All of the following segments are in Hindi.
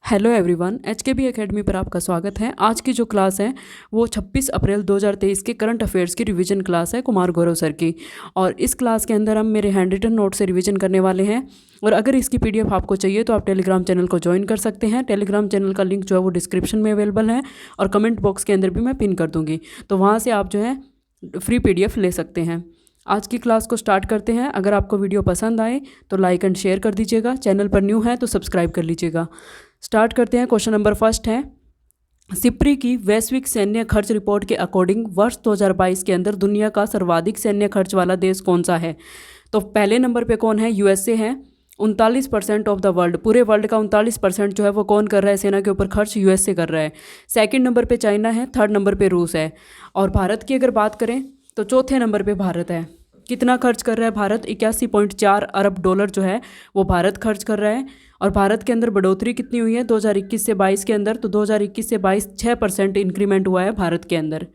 हेलो एवरीवन, एचकेबी एकेडमी पर आपका स्वागत है। आज की जो क्लास है वो 26 अप्रैल 2023 के करंट अफेयर्स की रिवीजन क्लास है कुमार गौरव सर की। और इस क्लास के अंदर हम मेरे हैंड रिटन नोट से रिवीजन करने वाले हैं। और अगर इसकी पीडीएफ आपको चाहिए तो आप टेलीग्राम चैनल को ज्वाइन कर सकते हैं। टेलीग्राम चैनल का लिंक जो है वो डिस्क्रिप्शन में अवेलेबल है और कमेंट बॉक्स के अंदर भी मैं पिन कर दूँगी, तो वहाँ से आप जो है फ्री पीडीएफ ले सकते हैं। आज की क्लास को स्टार्ट करते हैं। अगर आपको वीडियो पसंद आए तो लाइक एंड शेयर कर दीजिएगा। चैनल पर न्यू है तो सब्सक्राइब कर लीजिएगा। स्टार्ट करते हैं। क्वेश्चन नंबर फर्स्ट है, सिप्री की वैश्विक सैन्य खर्च रिपोर्ट के अकॉर्डिंग वर्ष 2022 के अंदर दुनिया का सर्वाधिक सैन्य खर्च वाला देश कौन सा है? तो पहले नंबर पे कौन है? यूएसए है। 39% ऑफ द वर्ल्ड, पूरे वर्ल्ड का 39% जो है वो कौन कर रहा है सेना के ऊपर खर्च? यूएसए कर रहा है। सेकंड नंबर पे चाइना है। थर्ड नंबर पे रूस है। और भारत की अगर बात करें तो चौथे नंबर पे भारत है। कितना खर्च कर रहा है भारत? 81.4 अरब डॉलर जो है वो भारत खर्च कर रहा है। और भारत के अंदर बढ़ोतरी कितनी हुई है 2021 से 22 के अंदर? तो 2021 से 22 6% इंक्रीमेंट हुआ है भारत के अंदर।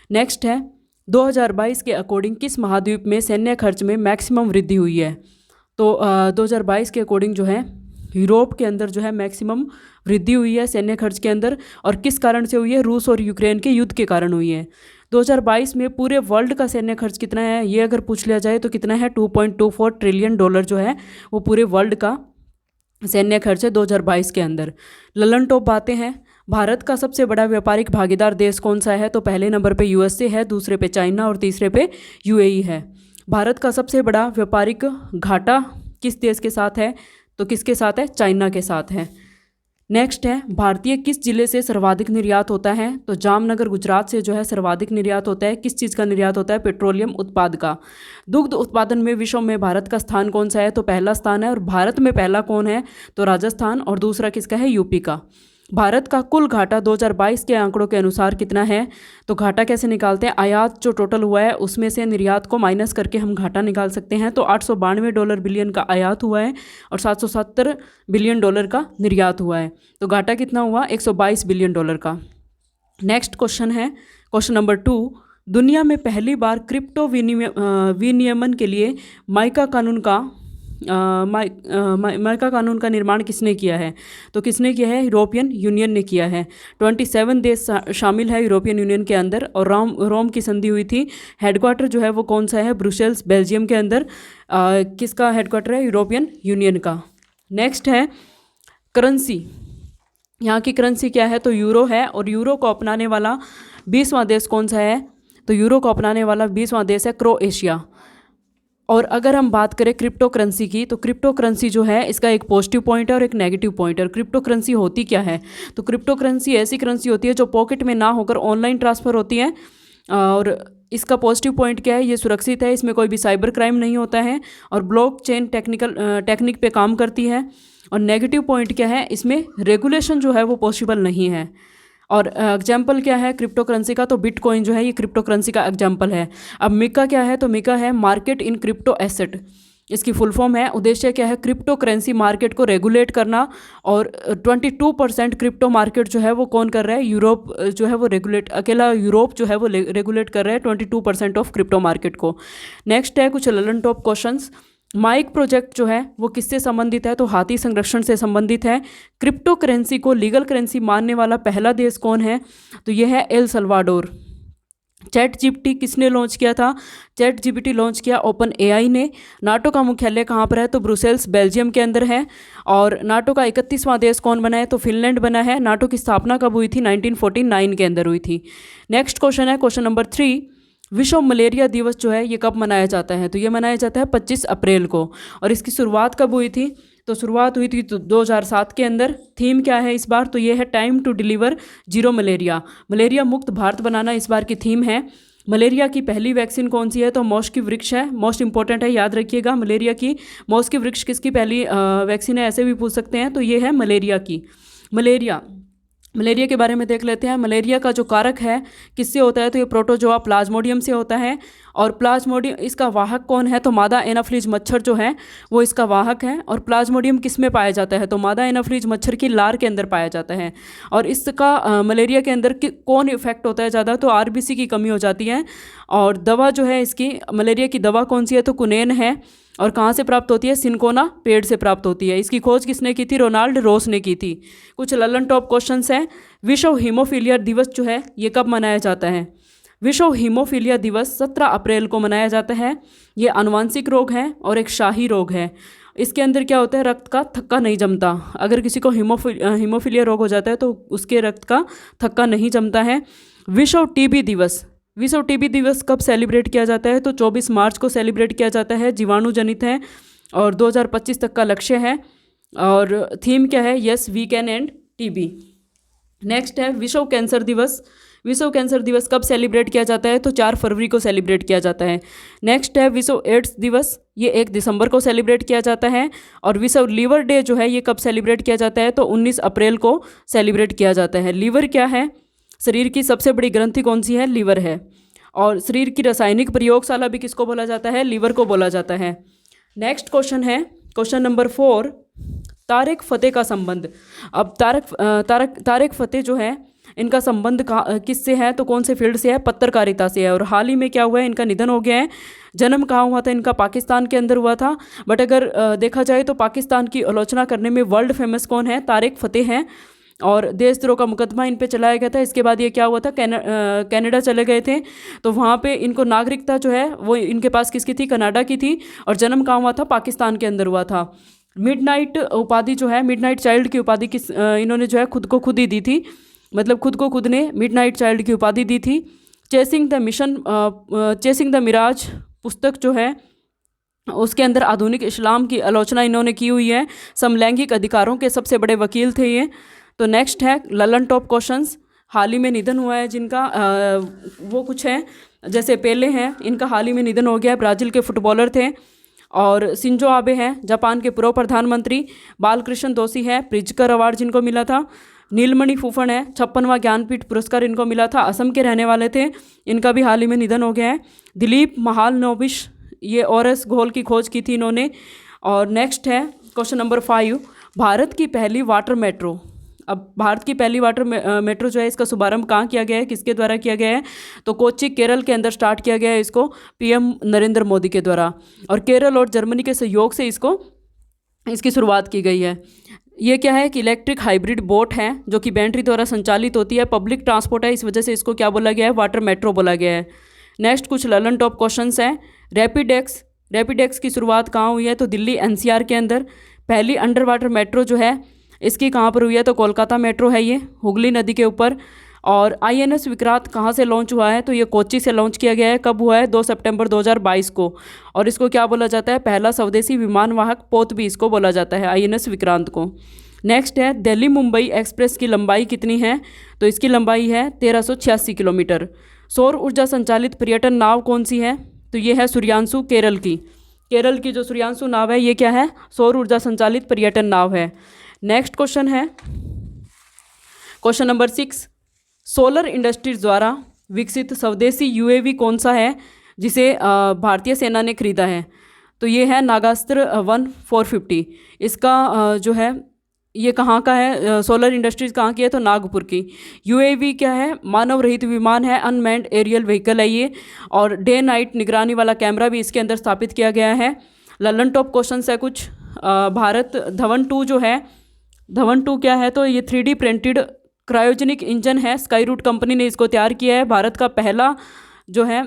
नेक्स्ट है, 2022 के अकॉर्डिंग किस महाद्वीप में सैन्य खर्च में मैक्सिमम वृद्धि हुई है? तो 2022 के अकॉर्डिंग जो है यूरोप के अंदर जो है मैक्सिमम वृद्धि हुई है सैन्य खर्च के अंदर। और किस कारण से हुई है? रूस और यूक्रेन के युद्ध के कारण हुई है। 2022 में पूरे वर्ल्ड का सैन्य खर्च कितना है ये अगर पूछ लिया जाए तो कितना है? 2.24 ट्रिलियन डॉलर जो है वो पूरे वर्ल्ड का सैन्य खर्च है 2022 के अंदर। ललन टॉप बातें हैं, भारत का सबसे बड़ा व्यापारिक भागीदार देश कौन सा है? तो पहले नंबर पे यूएसए है, दूसरे पे चाइना और तीसरे पे यूएई है। भारत का सबसे बड़ा व्यापारिक घाटा किस देश के साथ है? तो किसके साथ है? चाइना के साथ है। नेक्स्ट है, भारतीय किस जिले से सर्वाधिक निर्यात होता है? तो जामनगर गुजरात से जो है सर्वाधिक निर्यात होता है। किस चीज़ का निर्यात होता है? पेट्रोलियम उत्पाद का। दुग्ध उत्पादन में विश्व में भारत का स्थान कौन सा है? तो पहला स्थान है। और भारत में पहला कौन है? तो राजस्थान। और दूसरा किसका है? यूपी का। भारत का कुल घाटा 2022 के आंकड़ों के अनुसार कितना है? तो घाटा कैसे निकालते हैं? आयात जो टोटल हुआ है उसमें से निर्यात को माइनस करके हम घाटा निकाल सकते हैं। तो 892 बिलियन का आयात हुआ है और 770 बिलियन डॉलर का निर्यात हुआ है। तो घाटा कितना हुआ? 122 बिलियन डॉलर का। नेक्स्ट क्वेश्चन है, क्वेश्चन नंबर 2, दुनिया में पहली बार क्रिप्टो विनियमन के लिए माइका कानून का निर्माण किसने किया है? तो किसने किया है? यूरोपियन यूनियन ने किया है। 27 देश शामिल है यूरोपियन यूनियन के अंदर। और रोम की संधि हुई थी। हेडक्वार्टर जो है वो कौन सा है? ब्रुसेल्स, बेल्जियम के अंदर। किसका हेडक्वार्टर है? यूरोपियन यूनियन का। नेक्स्ट है करेंसी, यहाँ की करेंसी क्या है? तो यूरो है। और यूरो को अपनाने वाला 20वां देश कौन सा है? तो यूरो को अपनाने वाला 20वां देश है क्रोएशिया। और अगर हम बात करें क्रिप्टो करेंसी की, तो क्रिप्टो करेंसी जो है इसका एक पॉजिटिव पॉइंट है और एक नेगेटिव पॉइंट है। क्रिप्टो करेंसी होती क्या है? तो क्रिप्टो करेंसी ऐसी करेंसी होती है जो पॉकेट में ना होकर ऑनलाइन ट्रांसफ़र होती है। और इसका पॉजिटिव पॉइंट क्या है? ये सुरक्षित है, इसमें कोई भी साइबर क्राइम नहीं होता है और ब्लॉकचेन टेक्निक पे काम करती है। और नेगेटिव पॉइंट क्या है? इसमें रेगुलेशन जो है वो पॉसिबल नहीं है। और एग्जाम्पल क्या है क्रिप्टो करेंसी का? तो बिटकॉइन जो है ये क्रिप्टो करेंसी का एग्जाम्पल है। अब मिका क्या है? तो मिका है मार्केट इन क्रिप्टो एसेट, इसकी फुल फॉर्म है। उद्देश्य क्या है? क्रिप्टो करेंसी मार्केट को रेगुलेट करना। और 22% क्रिप्टो मार्केट जो है वो कौन कर रहा है? यूरोप जो है वो रेगुलेट, अकेला यूरोप जो है वो रेगुलेट कर रहा है 22% ऑफ क्रिप्टो मार्केट को। नेक्स्ट है कुछ ललन टॉप क्वेश्चंस। माइक प्रोजेक्ट जो है वो किससे संबंधित है? तो हाथी संरक्षण से संबंधित है। क्रिप्टो करेंसी को लीगल करेंसी मानने वाला पहला देश कौन है? तो ये है एल सल्वाडोर। चैट जीपीटी किसने लॉन्च किया था? चैट जीपीटी लॉन्च किया ओपन एआई ने। नाटो का मुख्यालय कहाँ पर है? तो ब्रुसेल्स, बेल्जियम के अंदर है। और नाटो का 31वां देश कौन बना है? तो फिनलैंड बना है। नाटो की स्थापना कब हुई थी? 1949 के अंदर हुई थी। नेक्स्ट क्वेश्चन है क्वेश्चन नंबर 3, विश्व मलेरिया दिवस जो है ये कब मनाया जाता है? तो ये मनाया जाता है 25 अप्रैल को। और इसकी शुरुआत कब हुई थी? तो शुरुआत हुई थी तो 2007 के अंदर। थीम क्या है इस बार? तो ये है time to deliver zero malaria, malaria मुक्त भारत बनाना इस बार की थीम है। मलेरिया की पहली वैक्सीन कौन सी है? तो मॉस की वृक्ष है। मोस्ट इंपॉर्टेंट है, याद रखिएगा मलेरिया की। मॉस की वृक्ष किसकी पहली वैक्सीन है? ऐसे भी पूछ सकते हैं। तो ये है मलेरिया की। मलेरिया के बारे में देख लेते हैं। मलेरिया का जो कारक है किससे होता है? तो ये प्रोटोजोआ प्लाज्मोडियम से होता है। और प्लाज्मोडियम इसका वाहक कौन है? तो मादा एनाफ्लीज मच्छर जो है वो इसका वाहक है। और प्लाज्मोडियम किस में पाया जाता है? तो मादा एनाफ्लीज मच्छर की लार के अंदर पाया जाता है। और इसका मलेरिया के अंदर कौन इफेक्ट होता है ज़्यादा? तो आरबीसी की कमी हो जाती है। और दवा जो है इसकी मलेरिया की दवा कौन सी है? तो कुनेन है। और कहाँ से प्राप्त होती है? सिनकोना पेड़ से प्राप्त होती है। इसकी खोज किसने की थी? रोनाल्ड रोस ने की थी। कुछ ललन टॉप क्वेश्चंस हैं। विश्व हीमोफीलिया दिवस जो है ये कब मनाया जाता है? विश्व हीमोफीलिया दिवस 17 अप्रैल को मनाया जाता है। ये आनुवांशिक रोग है और एक शाही रोग है। इसके अंदर क्या होता है? रक्त का थक्का नहीं जमता। अगर किसी को हीमोफीलिया रोग हो जाता है तो उसके रक्त का थक्का नहीं जमता है। विश्व टीबी दिवस, विश्व टीबी दिवस कब सेलिब्रेट किया जाता है? तो 24 मार्च को सेलिब्रेट किया जाता है। जीवाणु जनित है और 2025 तक का लक्ष्य है। और थीम क्या है? Yes we can end TB. Next है विश्व कैंसर दिवस। विश्व कैंसर दिवस कब सेलिब्रेट किया जाता है? तो 4 फरवरी को सेलिब्रेट किया जाता है। नेक्स्ट है विश्व एड्स दिवस। ये 1 दिसंबर को सेलिब्रेट किया जाता है। और विश्व लीवर डे जो है ये कब सेलिब्रेट किया जाता है? तो 19 अप्रैल को सेलिब्रेट किया जाता है। लीवर क्या है? शरीर की सबसे बड़ी ग्रंथि कौन सी है? लीवर है। और शरीर की रासायनिक प्रयोगशाला भी किसको बोला जाता है? लीवर को बोला जाता है। नेक्स्ट क्वेश्चन है क्वेश्चन नंबर 4, तारिक फ़तेह का संबंध। अब तारिक फ़तेह जो है इनका संबंध किससे है? तो कौन से फील्ड से है? पत्रकारिता से है। और हाल ही में क्या हुआ है? इनका निधन हो गया है। जन्म कहाँ हुआ था इनका? पाकिस्तान के अंदर हुआ था। बट अगर देखा जाए तो पाकिस्तान की आलोचना करने में वर्ल्ड फेमस कौन है? तारिक फ़तेह हैं। और देशद्रोह का मुकदमा इन पे चलाया गया था। इसके बाद ये क्या हुआ था? कनाडा चले गए थे। तो वहाँ पे इनको नागरिकता जो है वो इनके पास किसकी थी? कनाडा की थी। और जन्म कहाँ हुआ था? पाकिस्तान के अंदर हुआ था। मिडनाइट उपाधि जो है, मिडनाइट चाइल्ड की उपाधि किस इन्होंने जो है खुद को खुद ही दी थी। मतलब खुद को खुद ने मिडनाइट चाइल्ड की उपाधि दी थी। चेसिंग द मिराज पुस्तक जो है उसके अंदर आधुनिक इस्लाम की आलोचना इन्होंने की हुई है। समलैंगिक अधिकारों के सबसे बड़े वकील थे ये। तो नेक्स्ट है ललन टॉप क्वेश्चंस। हाल ही में निधन हुआ है जिनका वो कुछ है, जैसे पेले हैं, इनका हाल ही में निधन हो गया है। ब्राज़ील के फुटबॉलर थे। और शिंजो आबे हैं जापान के पूर्व प्रधानमंत्री। बालकृष्ण दोषी है, प्रिज्कर अवार्ड जिनको मिला था। नीलमणि फूफन है, 56वां ज्ञानपीठ पुरस्कार इनको मिला था। असम के रहने वाले थे, इनका भी हाल ही में निधन हो गया है। दिलीप महालनोबिश, ये ओरस घोल की खोज की थी इन्होंने। और नेक्स्ट है क्वेश्चन नंबर 5, भारत की पहली वाटर मेट्रो। अब भारत की पहली वाटर मेट्रो जो है इसका शुभारंभ कहाँ किया गया है? किसके द्वारा किया गया है? तो कोच्चि केरल के अंदर स्टार्ट किया गया है इसको पीएम नरेंद्र मोदी के द्वारा। और केरल और जर्मनी के सहयोग से इसकी शुरुआत की गई है। ये क्या है कि इलेक्ट्रिक हाइब्रिड बोट है जो कि बैटरी द्वारा संचालित होती है। पब्लिक ट्रांसपोर्ट है, इस वजह से इसको क्या बोला गया है? वाटर मेट्रो बोला गया है। नेक्स्ट कुछ ललन टॉप क्वेश्चंस हैं। रैपिडेक्स की शुरुआत कहाँ हुई है? तो दिल्ली एनसीआर के अंदर। पहली अंडर वाटर मेट्रो जो है इसकी कहाँ पर हुई है? तो कोलकाता मेट्रो है, ये हुगली नदी के ऊपर। और आईएनएस विक्रांत कहाँ से लॉन्च हुआ है? तो ये कोच्चि से लॉन्च किया गया है। कब हुआ है? 2 सितंबर 2022 को। और इसको क्या बोला जाता है? पहला स्वदेशी विमान वाहक पोत भी इसको बोला जाता है, आईएनएस विक्रांत को। नेक्स्ट है दिल्ली मुंबई एक्सप्रेस की लंबाई कितनी है? तो इसकी लंबाई है 1386 किलोमीटर। सौर ऊर्जा संचालित पर्यटन नाव कौन सी है? तो ये है सूर्यांशु, केरल की जो सूर्यांशु नाव है ये क्या है? सौर ऊर्जा संचालित पर्यटन नाव है। नेक्स्ट क्वेश्चन है क्वेश्चन नंबर 6, सोलर इंडस्ट्रीज द्वारा विकसित स्वदेशी यूएवी कौन सा है जिसे भारतीय सेना ने खरीदा है? तो ये है नागास्त्र 1-450। इसका जो है ये कहाँ का है? सोलर इंडस्ट्रीज कहाँ की है? तो नागपुर की। यूएवी क्या है? मानव रहित विमान है, अनमैन्ड एरियल व्हीकल है ये। और डे नाइट निगरानी वाला कैमरा भी इसके अंदर स्थापित किया गया है। ललन टॉप क्वेश्चन है कुछ। भारत धवन 2 जो है, धवन 2 क्या है? तो ये 3D प्रिंटेड क्रायोजेनिक इंजन है। स्काई रूट कंपनी ने इसको तैयार किया है। भारत का पहला जो है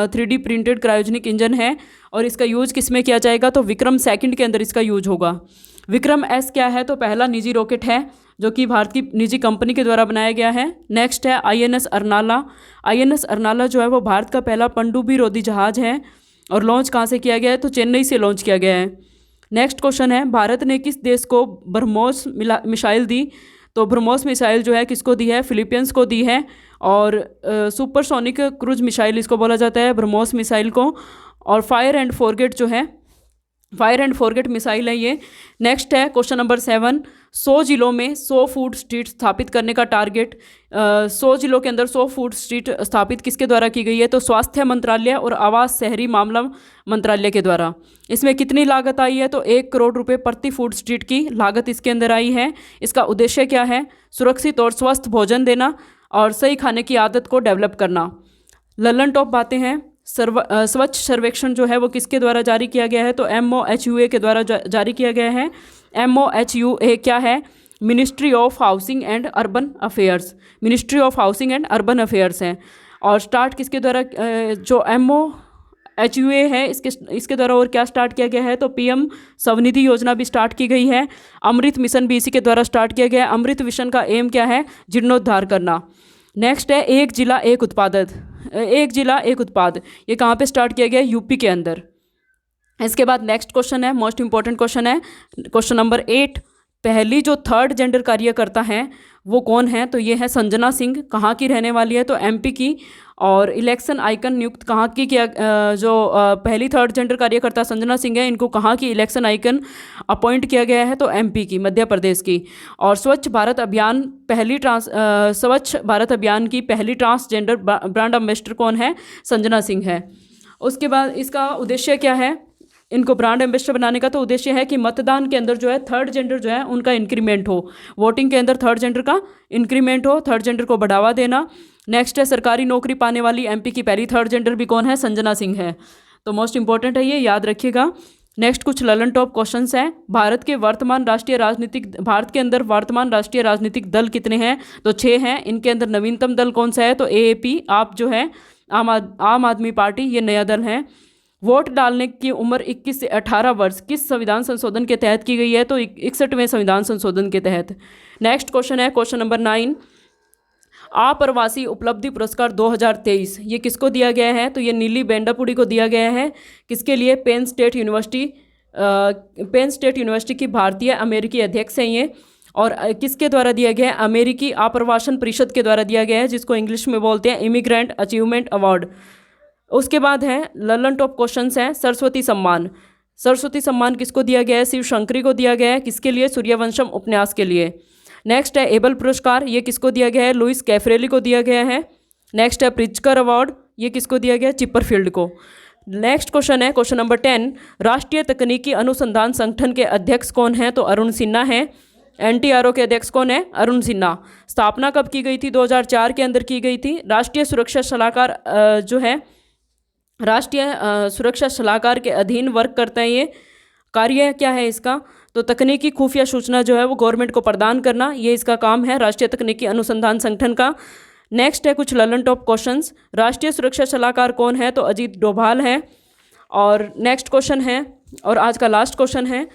3D प्रिंटेड क्रायोजेनिक इंजन है। और इसका यूज़ किस में किया जाएगा? तो विक्रम सेकंड के अंदर इसका यूज होगा। विक्रम एस क्या है? तो पहला निजी रॉकेट है जो कि भारत की निजी कंपनी के द्वारा बनाया गया है। नेक्स्ट है आईएनएस अर्नाला। आईएनएस अर्नाला जो है वो भारत का पहला पनडुब्बी रोधी जहाज है। और लॉन्च कहाँ से किया गया है? तो चेन्नई से लॉन्च किया गया है। नेक्स्ट क्वेश्चन है भारत ने किस देश को ब्रह्मोस मिसाइल दी? तो ब्रह्मोस मिसाइल जो है किसको दी है? फिलीपींस को दी है। और सुपरसोनिक क्रूज मिसाइल इसको बोला जाता है ब्रह्मोस मिसाइल को। और फायर एंड फॉरगेट जो है फायर एंड फॉरगेट मिसाइल है ये। नेक्स्ट है क्वेश्चन नंबर 7, 100 जिलों में 100 फूड स्ट्रीट स्थापित करने का टारगेट। 100 जिलों के अंदर 100 फूड स्ट्रीट स्थापित किसके द्वारा की गई है? तो स्वास्थ्य मंत्रालय और आवास शहरी मामला मंत्रालय के द्वारा। इसमें कितनी लागत आई है? तो 1 करोड़ रुपए प्रति फूड स्ट्रीट की लागत इसके अंदर आई है। इसका उद्देश्य क्या है? सुरक्षित और स्वस्थ भोजन देना और सही खाने की आदत को डेवलप करना। लल्लन टॉप बातें हैं। स्वच्छ सर्वेक्षण जो है वो किसके द्वारा जारी किया गया है? तो MOHUA के द्वारा जारी किया गया है। MOHUA क्या है? Ministry of housing and urban affairs. Ministry of housing and urban affairs है। और स्टार्ट किसके द्वारा, जो MOHUA है इसके द्वारा और क्या स्टार्ट किया गया है? तो PM स्वनिधि योजना भी स्टार्ट की गई है। अमृत मिशन भी इसी के द्वारा स्टार्ट किया गया है। अमृत मिशन का एम क्या है? जीर्णोद्धार करना। नेक्स्ट है एक जिला एक उत्पाद। ये कहाँ पे स्टार्ट किया गया है? यूपी के अंदर। इसके बाद नेक्स्ट क्वेश्चन है, मोस्ट इंपॉर्टेंट क्वेश्चन है, क्वेश्चन नंबर 8। पहली जो 3rd जेंडर कार्यकर्ता हैं वो कौन है? तो ये है संजना सिंह। कहाँ की रहने वाली है? तो MP की। और इलेक्शन आइकन नियुक्त कहाँ की किया? पहली 3rd जेंडर कार्यकर्ता संजना सिंह है, इनको कहाँ की इलेक्शन आइकन अपॉइंट किया गया है? तो MP की, मध्य प्रदेश की। और स्वच्छ भारत अभियान की पहली ट्रांसजेंडर ब्रांड एम्बेसडर कौन है? संजना सिंह है। उसके बाद इसका उद्देश्य क्या है इनको ब्रांड एम्बेसडर बनाने का? तो उद्देश्य है कि मतदान के अंदर जो है 3rd जेंडर जो है उनका इंक्रीमेंट हो, वोटिंग के अंदर 3rd जेंडर का इंक्रीमेंट हो, 3rd जेंडर को बढ़ावा देना। नेक्स्ट है सरकारी नौकरी पाने वाली MP की पहली 3rd जेंडर भी कौन है? संजना सिंह है। तो मोस्ट इंपॉर्टेंट है ये, याद रखिएगा। नेक्स्ट कुछ ललन टॉप क्वेश्चंस हैं। भारत के अंदर वर्तमान राष्ट्रीय राजनीतिक दल कितने हैं? तो 6 हैं। इनके अंदर नवीनतम दल कौन सा है? तो AAP, आप जो है आम आदमी पार्टी, ये नया दल है। वोट डालने की उम्र 21 से 18 वर्ष किस संविधान संशोधन के तहत की गई है? तो 61वें संविधान संशोधन के तहत। नेक्स्ट क्वेश्चन है क्वेश्चन नंबर 9, अप्रवासी उपलब्धि पुरस्कार 2023 ये किसको दिया गया है? तो ये नीली बेंडापुड़ी को दिया गया है। किसके लिए? पेन स्टेट यूनिवर्सिटी की भारतीय अमेरिकी अध्यक्ष हैं ये। और किसके द्वारा दिया गया है? अमेरिकी आप्रवासन परिषद के द्वारा दिया गया है, जिसको इंग्लिश में बोलते हैं इमिग्रेंट अचीवमेंट अवार्ड। उसके बाद है ललन टॉप क्वेश्चंस हैं। सरस्वती सम्मान किसको दिया गया है? शिव शंकरी को दिया गया है। किसके लिए? सूर्यवंशम उपन्यास के लिए। नेक्स्ट है एबल पुरस्कार, ये किसको दिया गया है? लुइस कैफ्रेली को दिया गया है। नेक्स्ट है प्रिट्जकर अवार्ड, ये किसको दिया गया है? चिपरफील्ड को। नेक्स्ट क्वेश्चन है क्वेश्चन नंबर 10, राष्ट्रीय तकनीकी अनुसंधान संगठन के अध्यक्ष कौन है? तो अरुण सिन्हा है। NTRO के अध्यक्ष कौन है? अरुण सिन्हा। स्थापना कब की गई थी? 2004 के अंदर की गई थी। राष्ट्रीय सुरक्षा सलाहकार जो है राष्ट्रीय सुरक्षा सलाहकार के अधीन वर्क करते हैं ये। कार्य क्या है इसका? तो तकनीकी खुफिया सूचना जो है वो गवर्नमेंट को प्रदान करना, ये इसका काम है राष्ट्रीय तकनीकी अनुसंधान संगठन का। नेक्स्ट है कुछ ललन टॉप क्वेश्चंस। राष्ट्रीय सुरक्षा सलाहकार कौन है? तो अजीत डोभाल है। और नेक्स्ट क्वेश्चन है और आज का लास्ट क्वेश्चन है,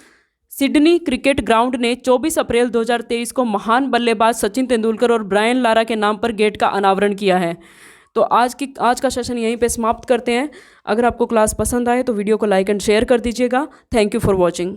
सिडनी क्रिकेट ग्राउंड ने 24 अप्रैल 2023 को महान बल्लेबाज सचिन तेंदुलकर और ब्रायन लारा के नाम पर गेट का अनावरण किया है। तो आज का सेशन यहीं पे समाप्त करते हैं। अगर आपको क्लास पसंद आए तो वीडियो को लाइक एंड शेयर कर दीजिएगा। Thank you for watching.